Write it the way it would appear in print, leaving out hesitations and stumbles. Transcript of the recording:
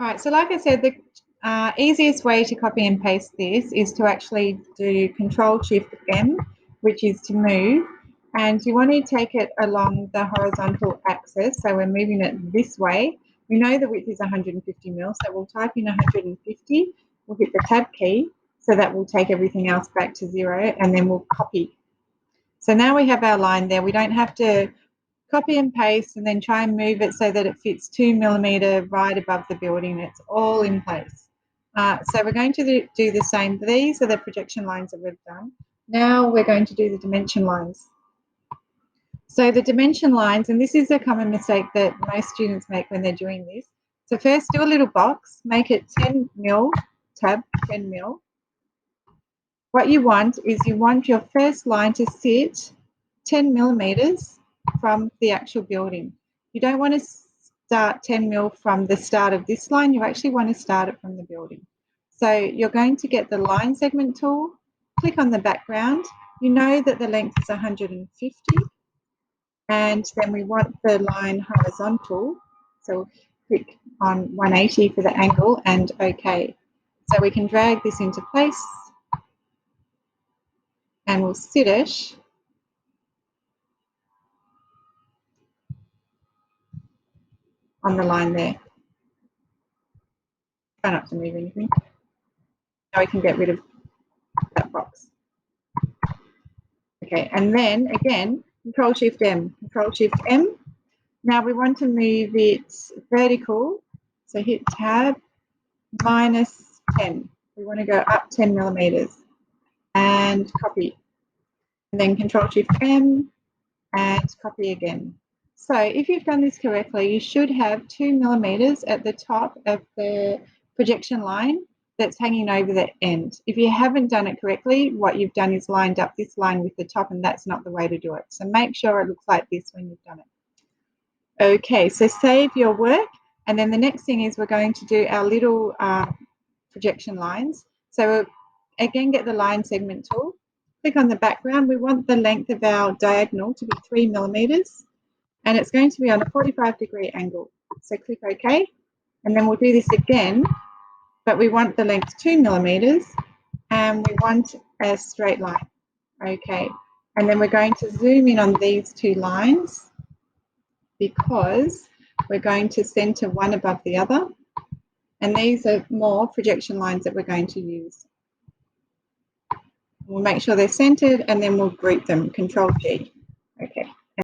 All right, so like I said, the easiest way to copy and paste this is to actually do Control-Shift-M, which is to move, and you want to take it along the horizontal axis, so we're moving it this way. We know the width is 150 mil, so we'll type in 150, we'll hit the Tab key, so that will take everything else back to 0, and then we'll copy. So now we have our line there. We don't have to copy and paste and then try and move it so that it fits 2 millimeter right above the building. It's all in place. So we're going to do the same. These are the projection lines that we've done. Now we're going to do the dimension lines. So the dimension lines, and this is a common mistake that most students make when they're doing this. So first do a little box, make it 10 mil, tab 10 mil. What you want is you want your first line to sit 10 millimeters from the actual building. You don't want to start 10 mil from the start of this line, you actually want to start it from the building. So you're going to get the line segment tool, click on the background. You know that the length is 150, and then we want the line horizontal. So click on 180 for the angle and OK. So we can drag this into place and we'll sit it on the line there. Try not to move anything. Now we can get rid of that box. Okay, and then again, Control-Shift-M, Control-Shift-M. Now we want to move it vertical, so hit Tab, -10. We want to go up 10 millimeters and copy. And then Control-Shift-M and copy again. So if you've done this correctly, you should have 2 millimeters at the top of the projection line that's hanging over the end. If you haven't done it correctly, what you've done is lined up this line with the top, and that's not the way to do it. So make sure it looks like this when you've done it. Okay, so save your work, and then the next thing is we're going to do our little projection lines. So again, get the line segment tool, click on the background. We want the length of our diagonal to be 3 millimeters, and it's going to be on a 45-degree angle. So click OK, and then we'll do this again, but we want the length 2 millimeters, and we want a straight line. Okay, and then we're going to zoom in on these two lines because we're going to center one above the other, and these are more projection lines that we're going to use. We'll make sure they're centered, and then we'll group them, Control G. Okay.